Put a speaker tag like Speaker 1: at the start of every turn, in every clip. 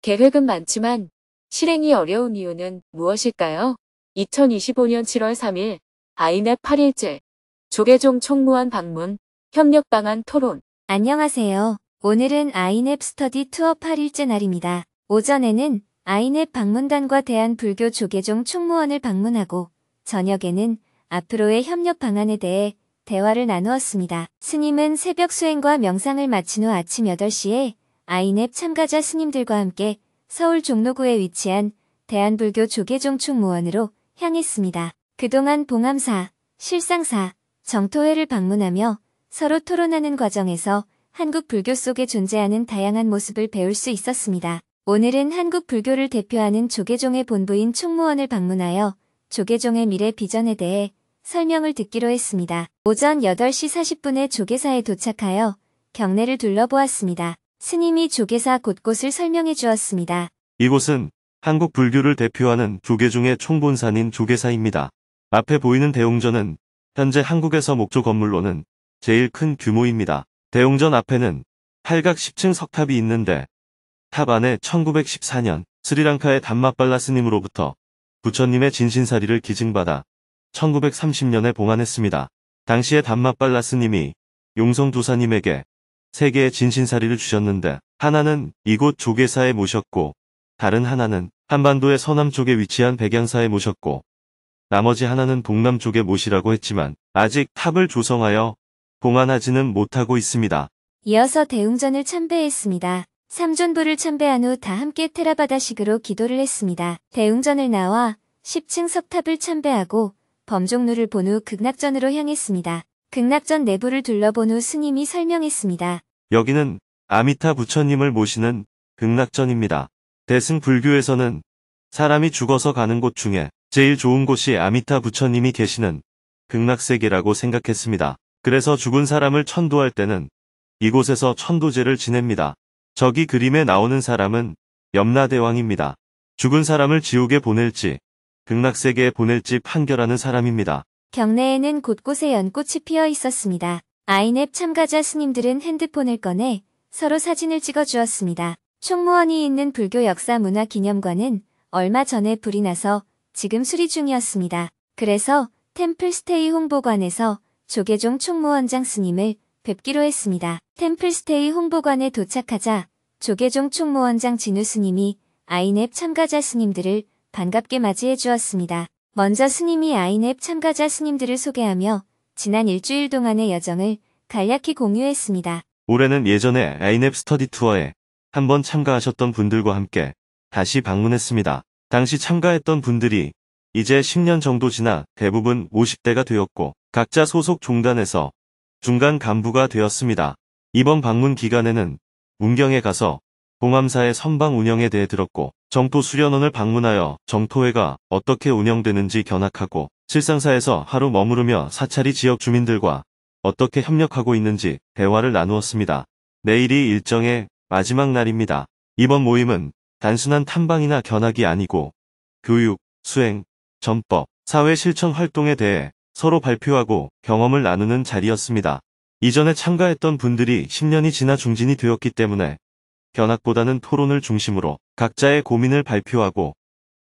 Speaker 1: 계획은 많지만 실행이 어려운 이유는 무엇일까요? 2025년 7월 3일 아이넷 8일째 조계종 총무원 방문 협력 방안 토론.
Speaker 2: 안녕하세요. 오늘은 아이넷 스터디 투어 8일째 날입니다. 오전에는 아이넷 방문단과 대한불교 조계종 총무원을 방문하고 저녁에는 앞으로의 협력 방안에 대해 대화를 나누었습니다. 스님은 새벽 수행과 명상을 마친 후 아침 8시에 아이넷 참가자 스님들과 함께 서울 종로구에 위치한 대한불교 조계종 총무원으로 향했습니다. 그동안 봉암사, 실상사, 정토회를 방문하며 서로 토론하는 과정에서 한국 불교 속에 존재하는 다양한 모습을 배울 수 있었습니다. 오늘은 한국 불교를 대표하는 조계종의 본부인 총무원을 방문하여 조계종의 미래 비전에 대해 설명을 듣기로 했습니다. 오전 8시 40분에 조계사에 도착하여 경내를 둘러보았습니다. 스님이 조계사 곳곳을 설명해 주었습니다.
Speaker 3: 이곳은 한국 불교를 대표하는 조계종의 총본산인 조계사입니다. 앞에 보이는 대웅전은 현재 한국에서 목조 건물로는 제일 큰 규모입니다. 대웅전 앞에는 팔각 10층 석탑이 있는데 탑 안에 1914년 스리랑카의 담마빨라 스님으로부터 부처님의 진신사리를 기증받아 1930년에 봉안했습니다. 당시에 담마빨라 스님이 용성도사님에게 3개의 진신사리를 주셨는데 하나는 이곳 조계사에 모셨고 다른 하나는 한반도의 서남쪽에 위치한 백양사에 모셨고 나머지 하나는 동남쪽에 모시라고 했지만 아직 탑을 조성하여 봉안하지는 못하고 있습니다.
Speaker 2: 이어서 대웅전을 참배했습니다. 삼존부를 참배한 후 다 함께 테라바다식으로 기도를 했습니다. 대웅전을 나와 10층 석탑을 참배하고 범종루를 본 후 극락전으로 향했습니다. 극락전 내부를 둘러본 후 스님이 설명했습니다.
Speaker 3: 여기는 아미타 부처님을 모시는 극락전입니다. 대승 불교에서는 사람이 죽어서 가는 곳 중에 제일 좋은 곳이 아미타 부처님이 계시는 극락세계라고 생각했습니다. 그래서 죽은 사람을 천도할 때는 이곳에서 천도제를 지냅니다. 저기 그림에 나오는 사람은 염라대왕입니다. 죽은 사람을 지옥에 보낼지 극락세계에 보낼지 판결하는 사람입니다.
Speaker 2: 경내에는 곳곳에 연꽃이 피어 있었습니다. 아이넷 참가자 스님들은 핸드폰을 꺼내 서로 사진을 찍어 주었습니다. 총무원이 있는 불교 역사 문화 기념관은 얼마 전에 불이 나서 지금 수리 중이었습니다. 그래서 템플스테이 홍보관에서 조계종 총무원장 스님을 뵙기로 했습니다. 템플스테이 홍보관에 도착하자 조계종 총무원장 진우 스님이 아이넷 참가자 스님들을 반갑게 맞이해 주었습니다. 먼저 스님이 아이넷 참가자 스님들을 소개하며 지난 일주일 동안의 여정을 간략히 공유했습니다.
Speaker 3: 올해는 예전에 아이넷 스터디 투어에 한번 참가하셨던 분들과 함께 다시 방문했습니다. 당시 참가했던 분들이 이제 10년 정도 지나 대부분 50대가 되었고 각자 소속 종단에서 중간 간부가 되었습니다. 이번 방문 기간에는 문경에 가서 봉암사의 선방 운영에 대해 들었고 정토 수련원을 방문하여 정토회가 어떻게 운영되는지 견학하고 실상사에서 하루 머무르며 사찰이 지역 주민들과 어떻게 협력하고 있는지 대화를 나누었습니다. 내일이 일정의 마지막 날입니다. 이번 모임은 단순한 탐방이나 견학이 아니고 교육, 수행, 전법, 사회 실천 활동에 대해 서로 발표하고 경험을 나누는 자리였습니다. 이전에 참가했던 분들이 10년이 지나 중진이 되었기 때문에 견학보다는 토론을 중심으로 각자의 고민을 발표하고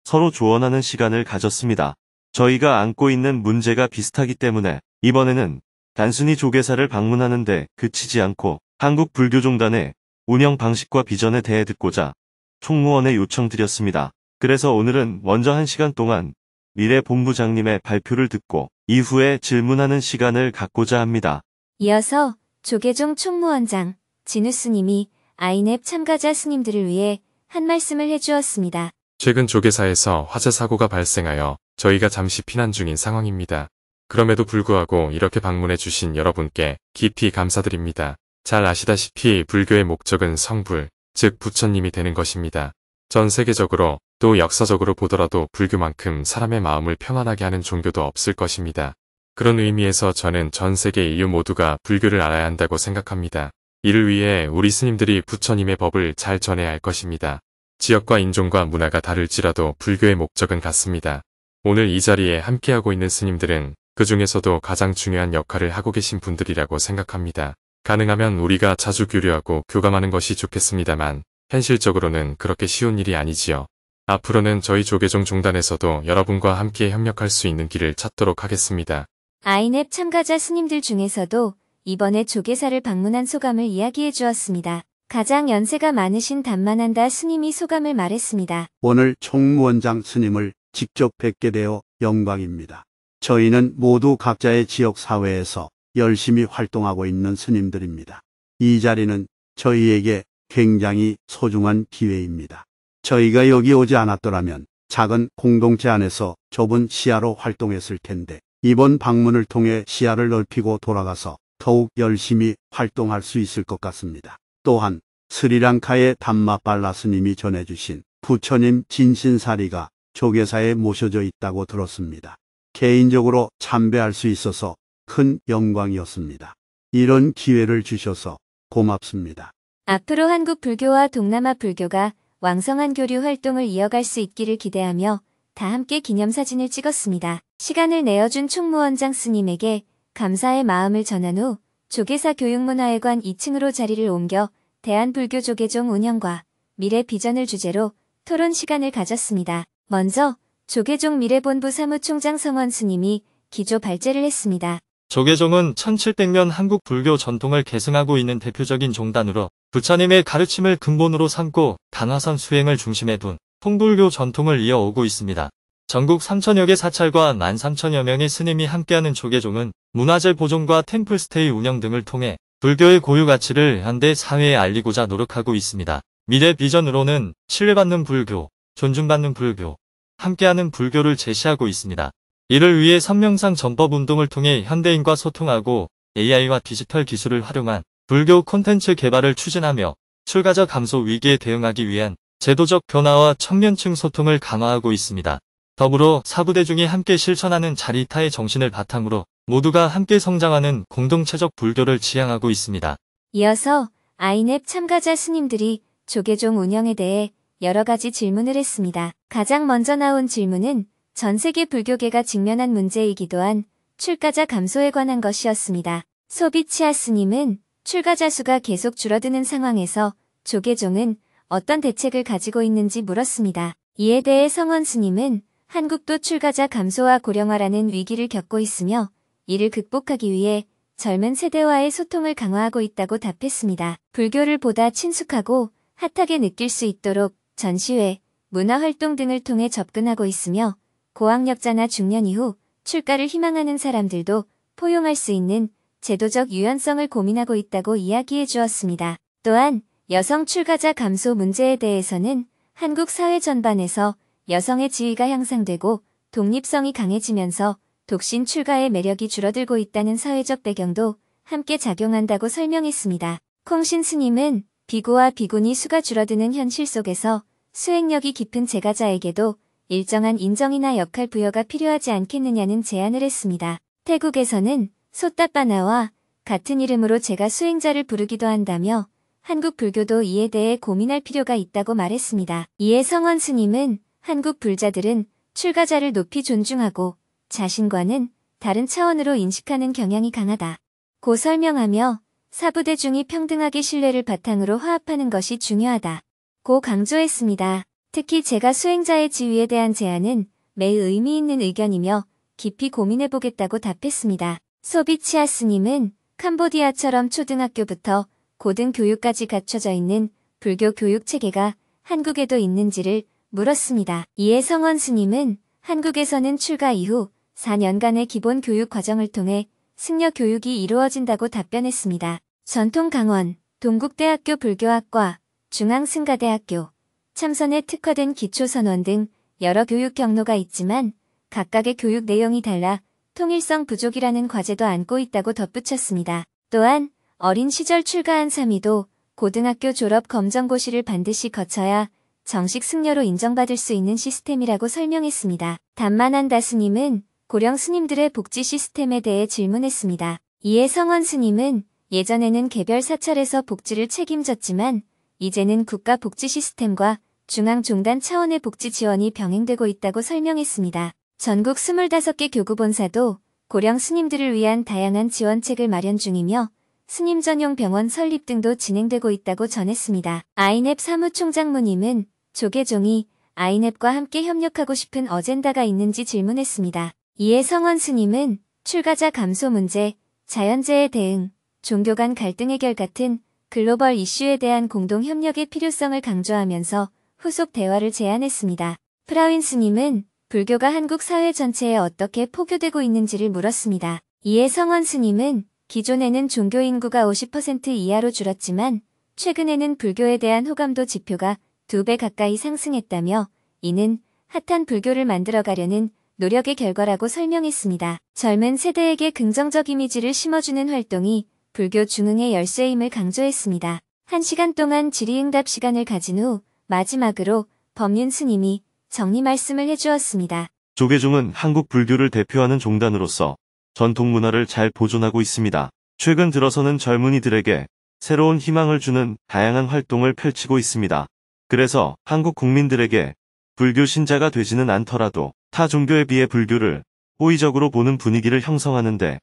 Speaker 3: 서로 조언하는 시간을 가졌습니다. 저희가 안고 있는 문제가 비슷하기 때문에 이번에는 단순히 조계사를 방문하는 데 그치지 않고 한국 불교종단의 운영 방식과 비전에 대해 듣고자 총무원에 요청드렸습니다. 그래서 오늘은 먼저 1시간 동안 미래 본부장님의 발표를 듣고 이후에 질문하는 시간을 갖고자 합니다.
Speaker 2: 이어서 조계종 총무원장 진우 스님이 아이넷 참가자 스님들을 위해 한 말씀을 해주었습니다.
Speaker 4: 최근 조계사에서 화재 사고가 발생하여 저희가 잠시 피난 중인 상황입니다. 그럼에도 불구하고 이렇게 방문해 주신 여러분께 깊이 감사드립니다. 잘 아시다시피 불교의 목적은 성불, 즉 부처님이 되는 것입니다. 전 세계적으로 또 역사적으로 보더라도 불교만큼 사람의 마음을 편안하게 하는 종교도 없을 것입니다. 그런 의미에서 저는 전 세계 인류 모두가 불교를 알아야 한다고 생각합니다. 이를 위해 우리 스님들이 부처님의 법을 잘 전해야 할 것입니다. 지역과 인종과 문화가 다를지라도 불교의 목적은 같습니다. 오늘 이 자리에 함께하고 있는 스님들은 그 중에서도 가장 중요한 역할을 하고 계신 분들이라고 생각합니다. 가능하면 우리가 자주 교류하고 교감하는 것이 좋겠습니다만 현실적으로는 그렇게 쉬운 일이 아니지요. 앞으로는 저희 조계종 종단에서도 여러분과 함께 협력할 수 있는 길을 찾도록 하겠습니다.
Speaker 2: 아이넵 참가자 스님들 중에서도 이번에 조계사를 방문한 소감을 이야기해 주었습니다. 가장 연세가 많으신 담만한다 스님이 소감을 말했습니다.
Speaker 5: 오늘 총무원장 스님을 직접 뵙게 되어 영광입니다. 저희는 모두 각자의 지역 사회에서 열심히 활동하고 있는 스님들입니다. 이 자리는 저희에게 굉장히 소중한 기회입니다. 저희가 여기 오지 않았더라면 작은 공동체 안에서 좁은 시야로 활동했을 텐데 이번 방문을 통해 시야를 넓히고 돌아가서 더욱 열심히 활동할 수 있을 것 같습니다. 또한 스리랑카의 담마빨라 스님이 전해주신 부처님 진신사리가 조계사에 모셔져 있다고 들었습니다. 개인적으로 참배할 수 있어서 큰 영광이었습니다. 이런 기회를 주셔서 고맙습니다.
Speaker 2: 앞으로 한국 불교와 동남아 불교가 왕성한 교류 활동을 이어갈 수 있기를 기대하며 다 함께 기념사진을 찍었습니다. 시간을 내어준 총무원장 스님에게 감사의 마음을 전한 후 조계사 교육문화회관 2층으로 자리를 옮겨 대한불교 조계종 운영과 미래 비전을 주제로 토론 시간을 가졌습니다. 먼저 조계종 미래본부 사무총장 성원 스님이 기조 발제를 했습니다.
Speaker 6: 조계종은 1700년 한국 불교 전통을 계승하고 있는 대표적인 종단으로 부처님의 가르침을 근본으로 삼고 단화선 수행을 중심에 둔 통불교 전통을 이어오고 있습니다. 전국 3천여 개 사찰과 13,000여 명의 스님이 함께하는 조계종은 문화재 보존과 템플스테이 운영 등을 통해 불교의 고유 가치를 현대 사회에 알리고자 노력하고 있습니다. 미래 비전으로는 신뢰받는 불교, 존중받는 불교, 함께하는 불교를 제시하고 있습니다. 이를 위해 선명상 전법운동을 통해 현대인과 소통하고 AI와 디지털 기술을 활용한 불교 콘텐츠 개발을 추진하며 출가자 감소 위기에 대응하기 위한 제도적 변화와 청년층 소통을 강화하고 있습니다. 더불어 사부대중이 함께 실천하는 자리타의 정신을 바탕으로 모두가 함께 성장하는 공동체적 불교를 지향하고 있습니다.
Speaker 2: 이어서 아이넵 참가자 스님들이 조계종 운영에 대해 여러 가지 질문을 했습니다. 가장 먼저 나온 질문은 전 세계 불교계가 직면한 문제이기도 한 출가자 감소에 관한 것이었습니다. 소비치아 스님은 출가자 수가 계속 줄어드는 상황에서 조계종은 어떤 대책을 가지고 있는지 물었습니다. 이에 대해 성원 스님은 한국도 출가자 감소와 고령화라는 위기를 겪고 있으며 이를 극복하기 위해 젊은 세대와의 소통을 강화하고 있다고 답했습니다. 불교를 보다 친숙하고 핫하게 느낄 수 있도록 전시회, 문화활동 등을 통해 접근하고 있으며 고학력자나 중년 이후 출가를 희망하는 사람들도 포용할 수 있는 제도적 유연성을 고민하고 있다고 이야기해 주었습니다. 또한 여성 출가자 감소 문제에 대해서는 한국 사회 전반에서 여성의 지위가 향상되고 독립성이 강해지면서 독신 출가의 매력이 줄어들고 있다는 사회적 배경도 함께 작용한다고 설명했습니다. 콩신 스님은 비구와 비구니 수가 줄어드는 현실 속에서 수행력이 깊은 제가자에게도 일정한 인정이나 역할 부여가 필요하지 않겠느냐는 제안을 했습니다. 태국에서는 소따빠나와 같은 이름으로 제가 수행자를 부르기도 한다며 한국 불교도 이에 대해 고민할 필요가 있다고 말했습니다. 이에 성원 스님은 한국 불자들은 출가자를 높이 존중하고 자신과는 다른 차원으로 인식하는 경향이 강하다. 고 설명하며 사부대중이 평등하게 신뢰를 바탕으로 화합하는 것이 중요하다. 고 강조했습니다. 특히 제가 수행자의 지위에 대한 제안은 매우 의미 있는 의견이며 깊이 고민해보겠다고 답했습니다. 소비치아 스님은 캄보디아처럼 초등학교부터 고등교육까지 갖춰져 있는 불교 교육 체계가 한국에도 있는지를 물었습니다. 이에 성원 스님은 한국에서는 출가 이후 4년간의 기본 교육 과정을 통해 승려 교육이 이루어진다고 답변했습니다. 전통 강원, 동국대학교 불교학과, 중앙승가대학교, 참선에 특화된 기초선원 등 여러 교육 경로가 있지만 각각의 교육 내용이 달라 통일성 부족이라는 과제도 안고 있다고 덧붙였습니다. 또한 어린 시절 출가한 사미도 고등학교 졸업 검정고시를 반드시 거쳐야 정식 승려로 인정받을 수 있는 시스템이라고 설명했습니다. 담만한다 스님은 고령 스님들의 복지 시스템에 대해 질문했습니다. 이에 성원 스님은 예전에는 개별 사찰에서 복지를 책임졌지만 이제는 국가 복지 시스템과 중앙종단 차원의 복지 지원이 병행되고 있다고 설명했습니다. 전국 25개 교구본사도 고령 스님들을 위한 다양한 지원책을 마련 중이며 스님 전용 병원 설립 등도 진행되고 있다고 전했습니다. 아이넵 사무총장무님은 조계종이 아이넵과 함께 협력하고 싶은 어젠다가 있는지 질문했습니다. 이에 성원 스님은 출가자 감소 문제, 자연재해 대응, 종교 간 갈등 해결 같은 글로벌 이슈에 대한 공동 협력의 필요성을 강조하면서 후속 대화를 제안했습니다. 프라윈 스님은 불교가 한국 사회 전체에 어떻게 포교되고 있는지를 물었습니다. 이에 성원 스님은 기존에는 종교 인구가 50% 이하로 줄었지만 최근에는 불교에 대한 호감도 지표가 2배 가까이 상승했다며 이는 핫한 불교를 만들어가려는 노력의 결과라고 설명했습니다. 젊은 세대에게 긍정적 이미지를 심어주는 활동이 불교 중흥의 열쇠임을 강조했습니다. 1시간 동안 질의응답 시간을 가진 후 마지막으로 법륜 스님이 정리 말씀을 해주었습니다.
Speaker 3: 조계종은 한국 불교를 대표하는 종단으로서 전통 문화를 잘 보존하고 있습니다. 최근 들어서는 젊은이들에게 새로운 희망을 주는 다양한 활동을 펼치고 있습니다. 그래서 한국 국민들에게 불교 신자가 되지는 않더라도 타 종교에 비해 불교를 호의적으로 보는 분위기를 형성하는 데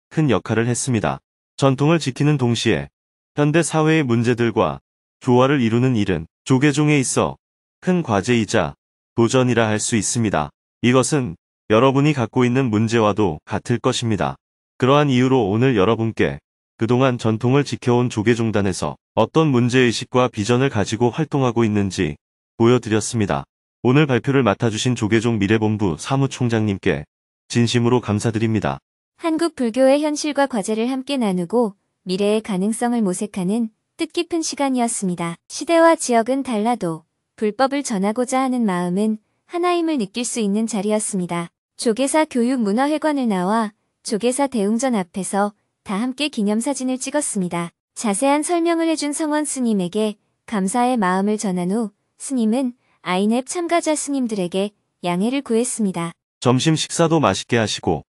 Speaker 3: 큰 역할을 했습니다. 전통을 지키는 동시에 현대 사회의 문제들과 조화를 이루는 일은 조계종에 있어 큰 과제이자 도전이라 할 수 있습니다. 이것은 여러분이 갖고 있는 문제와도 같을 것입니다. 그러한 이유로 오늘 여러분께 그동안 전통을 지켜온 조계종단에서 어떤 문제의식과 비전을 가지고 활동하고 있는지 보여드렸습니다. 오늘 발표를 맡아주신 조계종 미래본부 사무총장님께 진심으로 감사드립니다.
Speaker 2: 한국 불교의 현실과 과제를 함께 나누고 미래의 가능성을 모색하는 뜻깊은 시간이었습니다. 시대와 지역은 달라도 불법을 전하고자 하는 마음은 하나임을 느낄 수 있는 자리였습니다. 조계사 교육문화회관을 나와 조계사 대웅전 앞에서 다 함께 기념사진을 찍었습니다. 자세한 설명을 해준 성원 스님에게 감사의 마음을 전한 후 스님은 아이넵 참가자 스님들에게 양해를 구했습니다.
Speaker 3: 점심 식사도 맛있게 하시고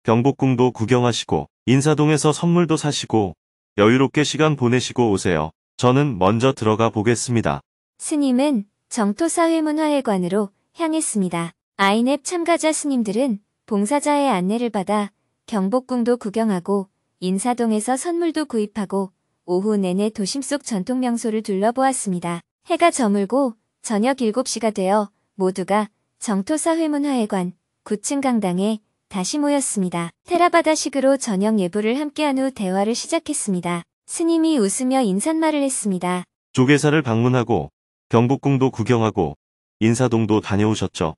Speaker 3: 경복궁도 구경하시고 인사동에서 선물도 사시고 여유롭게 시간 보내시고 오세요. 저는 먼저 들어가 보겠습니다.
Speaker 2: 스님은 정토사회문화회관으로 향했습니다. 아이넵 참가자 스님들은 봉사자의 안내를 받아 경복궁도 구경하고 인사동에서 선물도 구입하고 오후 내내 도심 속 전통 명소를 둘러보았습니다. 해가 저물고 저녁 7시가 되어 모두가 정토사회문화회관 9층 강당에 다시 모였습니다. 테라바다식으로 저녁 예불을 함께한 후 대화를 시작했습니다. 스님이 웃으며 인사말을 했습니다.
Speaker 3: 조계사를 방문하고 경복궁도 구경하고 인사동도 다녀오셨죠?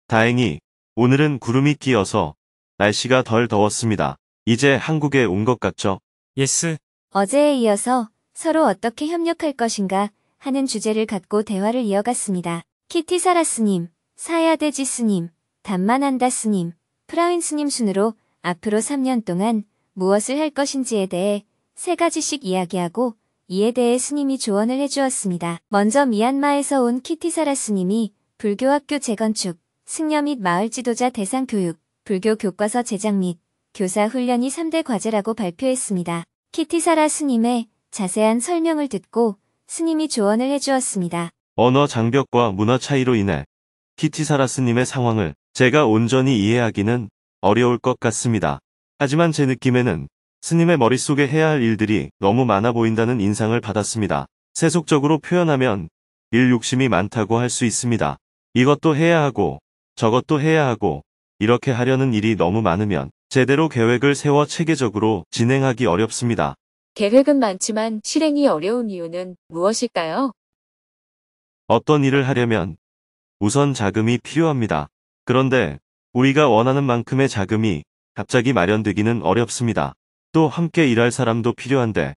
Speaker 3: 다행히 오늘은 구름이 끼어서 날씨가 덜 더웠습니다. 이제 한국에 온 것 같죠?
Speaker 6: 예스.
Speaker 2: 어제에 이어서 서로 어떻게 협력할 것인가 하는 주제를 갖고 대화를 이어갔습니다. 키티사라 스님, 사야데지 스님, 담만한다 스님, 프라윈 스님 순으로 앞으로 3년 동안 무엇을 할 것인지에 대해 3가지씩 이야기하고 이에 대해 스님이 조언을 해주었습니다. 먼저 미얀마에서 온 키티사라 스님이 불교학교 재건축, 승려 및 마을 지도자 대상 교육, 불교 교과서 제작 및 교사 훈련이 3대 과제라고 발표했습니다. 키티사라 스님의 자세한 설명을 듣고 스님이 조언을 해주었습니다.
Speaker 3: 언어 장벽과 문화 차이로 인해 키티사라 스님의 상황을 제가 온전히 이해하기는 어려울 것 같습니다. 하지만 제 느낌에는 스님의 머릿속에 해야 할 일들이 너무 많아 보인다는 인상을 받았습니다. 세속적으로 표현하면 일 욕심이 많다고 할 수 있습니다. 이것도 해야 하고 저것도 해야 하고 이렇게 하려는 일이 너무 많으면 제대로 계획을 세워 체계적으로 진행하기 어렵습니다.
Speaker 1: 계획은 많지만 실행이 어려운 이유는 무엇일까요?
Speaker 3: 어떤 일을 하려면 우선 자금이 필요합니다. 그런데 우리가 원하는 만큼의 자금이 갑자기 마련되기는 어렵습니다. 또 함께 일할 사람도 필요한데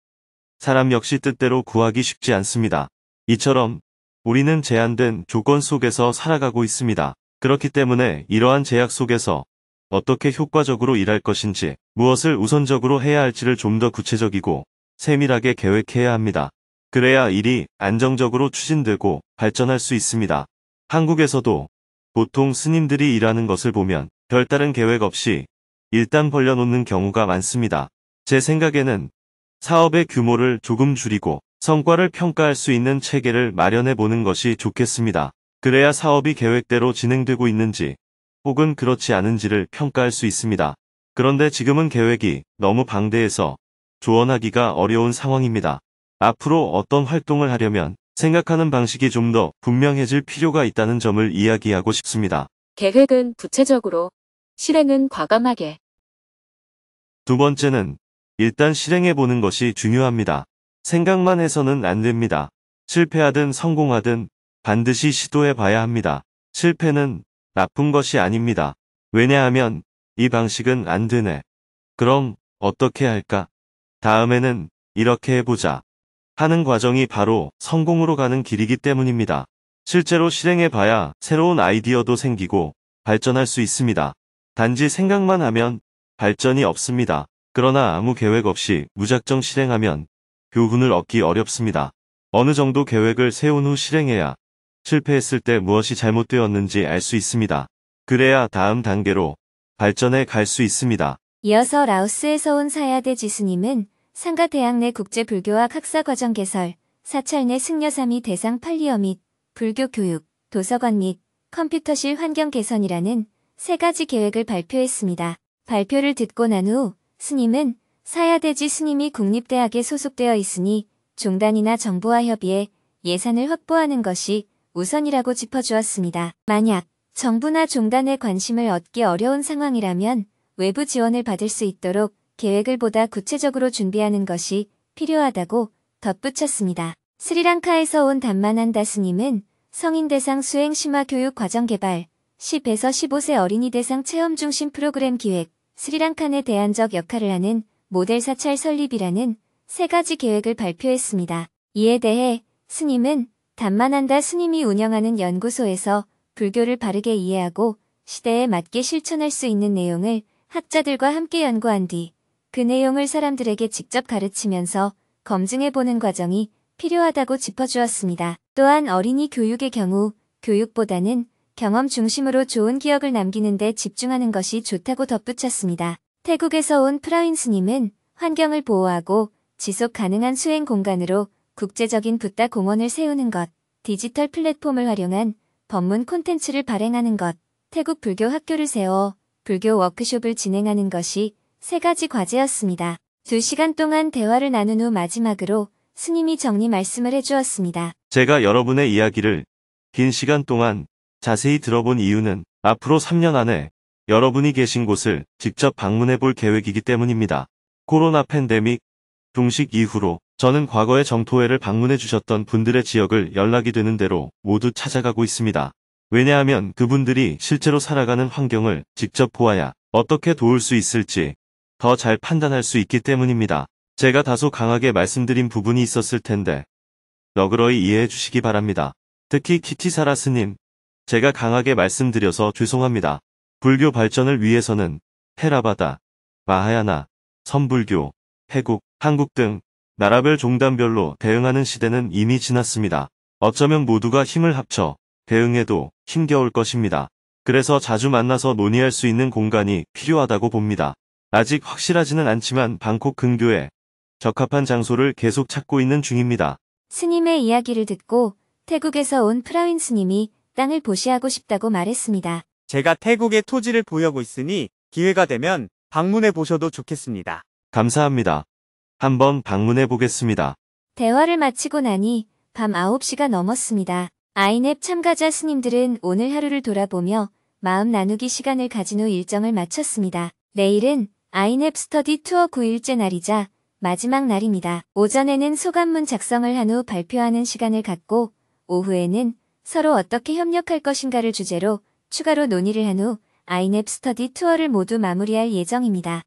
Speaker 3: 사람 역시 뜻대로 구하기 쉽지 않습니다. 이처럼 우리는 제한된 조건 속에서 살아가고 있습니다. 그렇기 때문에 이러한 제약 속에서 어떻게 효과적으로 일할 것인지, 무엇을 우선적으로 해야 할지를 좀 더 구체적이고 세밀하게 계획해야 합니다. 그래야 일이 안정적으로 추진되고 발전할 수 있습니다. 한국에서도 보통 스님들이 일하는 것을 보면 별다른 계획 없이 일단 벌려놓는 경우가 많습니다. 제 생각에는 사업의 규모를 조금 줄이고 성과를 평가할 수 있는 체계를 마련해 보는 것이 좋겠습니다. 그래야 사업이 계획대로 진행되고 있는지 혹은 그렇지 않은지를 평가할 수 있습니다. 그런데 지금은 계획이 너무 방대해서 조언하기가 어려운 상황입니다. 앞으로 어떤 활동을 하려면 생각하는 방식이 좀 더 분명해질 필요가 있다는 점을 이야기하고 싶습니다.
Speaker 1: 계획은 구체적으로, 실행은 과감하게.
Speaker 3: 두 번째는 일단 실행해 보는 것이 중요합니다. 생각만 해서는 안 됩니다. 실패하든 성공하든 반드시 시도해 봐야 합니다. 실패는 나쁜 것이 아닙니다. 왜냐하면 이 방식은 안 되네. 그럼 어떻게 할까? 다음에는 이렇게 해보자. 하는 과정이 바로 성공으로 가는 길이기 때문입니다. 실제로 실행해 봐야 새로운 아이디어도 생기고 발전할 수 있습니다. 단지 생각만 하면 발전이 없습니다. 그러나 아무 계획 없이 무작정 실행하면 교훈을 얻기 어렵습니다. 어느 정도 계획을 세운 후 실행해야 실패했을 때 무엇이 잘못되었는지 알 수 있습니다. 그래야 다음 단계로 발전해 갈 수 있습니다.
Speaker 2: 이어서 라오스에서 온 사야데 지스님은 상가대학 내 국제불교학 학사과정 개설, 사찰 내 승려삼위 대상 팔리어 및 불교 교육, 도서관 및 컴퓨터실 환경 개선이라는 3가지 계획을 발표했습니다. 발표를 듣고 난 후 스님은 사야대지 스님이 국립대학에 소속되어 있으니 종단이나 정부와 협의해 예산을 확보하는 것이 우선이라고 짚어주었습니다. 만약 정부나 종단의 관심을 얻기 어려운 상황이라면 외부 지원을 받을 수 있도록 계획을 보다 구체적으로 준비하는 것이 필요하다고 덧붙였습니다. 스리랑카에서 온 담만한다 스님은 성인 대상 수행 심화 교육 과정 개발, 10에서 15세 어린이 대상 체험 중심 프로그램 기획, 스리랑카 내 대안적 역할을 하는 모델 사찰 설립이라는 3가지 계획을 발표했습니다. 이에 대해 스님은 담만한다 스님이 운영하는 연구소에서 불교를 바르게 이해하고 시대에 맞게 실천할 수 있는 내용을 학자들과 함께 연구한 뒤 그 내용을 사람들에게 직접 가르치면서 검증해보는 과정이 필요하다고 짚어주었습니다. 또한 어린이 교육의 경우 교육보다는 경험 중심으로 좋은 기억을 남기는 데 집중하는 것이 좋다고 덧붙였습니다. 태국에서 온 프라윈 스님은 환경을 보호하고 지속 가능한 수행 공간으로 국제적인 붓다 공원을 세우는 것, 디지털 플랫폼을 활용한 법문 콘텐츠를 발행하는 것, 태국 불교 학교를 세워 불교 워크숍을 진행하는 것이 3가지 과제였습니다. 2시간 동안 대화를 나눈 후 마지막으로 스님이 정리 말씀을 해주었습니다.
Speaker 3: 제가 여러분의 이야기를 긴 시간 동안 자세히 들어본 이유는 앞으로 3년 안에 여러분이 계신 곳을 직접 방문해 볼 계획이기 때문입니다. 코로나 팬데믹 종식 이후로 저는 과거에 정토회를 방문해 주셨던 분들의 지역을 연락이 되는 대로 모두 찾아가고 있습니다. 왜냐하면 그분들이 실제로 살아가는 환경을 직접 보아야 어떻게 도울 수 있을지 더 잘 판단할 수 있기 때문입니다. 제가 다소 강하게 말씀드린 부분이 있었을 텐데 너그러이 이해해 주시기 바랍니다. 특히 키티사라 스님, 제가 강하게 말씀드려서 죄송합니다. 불교 발전을 위해서는 테라바다, 마하야나, 선불교, 태국, 한국 등 나라별 종단별로 대응하는 시대는 이미 지났습니다. 어쩌면 모두가 힘을 합쳐 대응해도 힘겨울 것입니다. 그래서 자주 만나서 논의할 수 있는 공간이 필요하다고 봅니다. 아직 확실하지는 않지만 방콕 근교에 적합한 장소를 계속 찾고 있는 중입니다.
Speaker 2: 스님의 이야기를 듣고 태국에서 온 프라윈 스님이 땅을 보시하고 싶다고 말했습니다.
Speaker 7: 제가 태국의 토지를 보유하고 있으니 기회가 되면 방문해 보셔도 좋겠습니다.
Speaker 3: 감사합니다. 한번 방문해 보겠습니다.
Speaker 2: 대화를 마치고 나니 밤 9시가 넘었습니다. 아이넵 참가자 스님들은 오늘 하루를 돌아보며 마음 나누기 시간을 가진 후 일정을 마쳤습니다. 내일은 아이넵 스터디 투어 9일째 날이자 마지막 날입니다. 오전에는 소감문 작성을 한 후 발표하는 시간을 갖고 오후에는 서로 어떻게 협력할 것인가를 주제로 추가로 논의를 한 후 아이넵 스터디 투어를 모두 마무리할 예정입니다.